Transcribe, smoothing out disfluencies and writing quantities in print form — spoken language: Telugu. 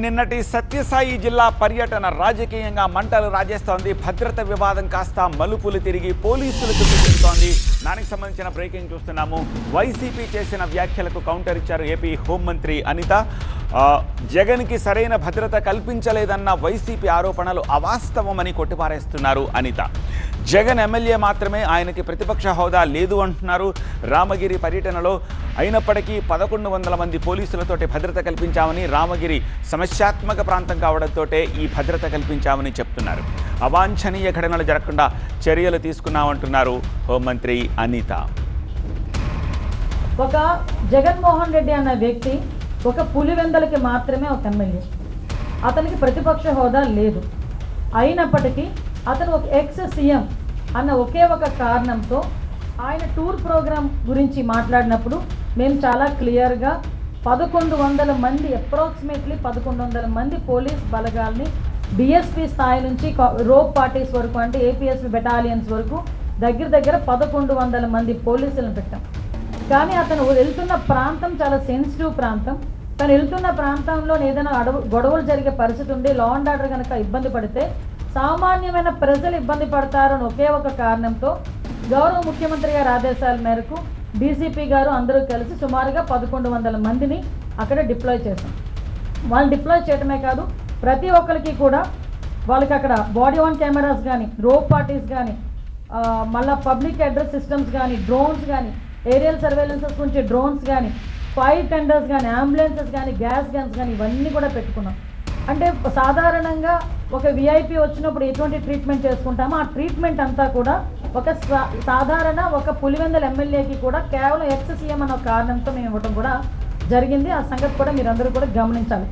నిన్నటి సత్యసాయి జిల్లా పర్యటన రాజకీయంగా మంటలు రాజేస్తోంది. భద్రత వివాదం కాస్త మలుపులు తిరిగి పోలీసులకు చూపిస్తోంది. దానికి సంబంధించిన బ్రేకింగ్ చూస్తున్నాము. వైసీపీ చేసిన వ్యాఖ్యలకు కౌంటర్ ఇచ్చారు ఏపీ హోంమంత్రి అనిత. జగన్కి సరైన భద్రత కల్పించలేదన్న వైసీపీ ఆరోపణలు అవాస్తవమని కొట్టిపారేస్తున్నారు అనిత. జగన్ ఎమ్మెల్యే మాత్రమే, ఆయనకి ప్రతిపక్ష హోదా లేదు అంటున్నారు. రామగిరి పర్యటనలో అయినప్పటికీ 1100 మంది పోలీసులతోటి భద్రత కల్పించామని, రామగిరి సమస్యాత్మక ప్రాంతం కావడంతో ఈ భద్రత కల్పించామని చెప్తున్నారు. అవాంఛనీయ ఘటనలు జరగకుండా చర్యలు తీసుకున్నామంటున్నారు హోంమంత్రి అనిత. ఒక జగన్మోహన్ రెడ్డి అన్న వ్యక్తి ఒక పులివెందలకి మాత్రమే ఒక ఎమ్మెల్యే. అతనికి ప్రతిపక్ష హోదా లేదు. అయినప్పటికీ అతను ఒక ఎక్స్ సీఎం అన్న ఒకే ఒక కారణంతో ఆయన టూర్ ప్రోగ్రాం గురించి మాట్లాడినప్పుడు మేము చాలా క్లియర్గా 1100 మంది, అప్రాక్సిమేట్లీ 1100 మంది పోలీస్ బలగాల్ని డిఎస్పీ స్థాయి నుంచి రోప్ పార్టీస్ వరకు, అంటే ఏపీఎస్పీ బెటాలియన్స్ వరకు దగ్గర 1100 మంది పోలీసులను పెట్టాం. కానీ అతను వెళ్తున్న ప్రాంతం చాలా సెన్సిటివ్ ప్రాంతం. తను వెళ్తున్న ప్రాంతంలో ఏదైనా గొడవలు జరిగే పరిస్థితి ఉండి లా అండ్ ఆర్డర్ కనుక ఇబ్బంది పడితే సామాన్యమైన ప్రజలు ఇబ్బంది పడతారని ఒకే ఒక కారణంతో గౌరవ ముఖ్యమంత్రి గారి ఆదేశాల మేరకు డీసీపీ గారు అందరూ కలిసి సుమారుగా 1100 మందిని అక్కడ డిప్లాయ్ చేశాం. వాళ్ళు డిప్లాయ్ చేయడమే కాదు, ప్రతి ఒక్కరికి కూడా వాళ్ళకి అక్కడ బాడీ ఆన్ కెమెరాస్ కానీ, రోప్ పార్టీస్ కానీ, మళ్ళీ పబ్లిక్ అడ్రస్ సిస్టమ్స్ కానీ, డ్రోన్స్ కానీ, ఏరియల్ సర్వేలెన్సెస్ గురించి డ్రోన్స్ కానీ, ఫైర్ టెండర్స్ కానీ, అంబులెన్సెస్ కానీ, గ్యాస్ గన్స్ కానీ ఇవన్నీ కూడా పెట్టుకున్నాం. అంటే సాధారణంగా ఒక విఐపి వచ్చినప్పుడు ఎటువంటి ట్రీట్మెంట్ చేసుకుంటామో ఆ ట్రీట్మెంట్ అంతా కూడా ఒక సాధారణ ఒక పులివెందల ఎమ్మెల్యేకి కూడా కేవలం ఎక్స్ సీఎం అన్న కారణంతో మేము ఇవ్వడం కూడా జరిగింది. ఆ సంగతి కూడా మీరందరూ కూడా గమనించాలి.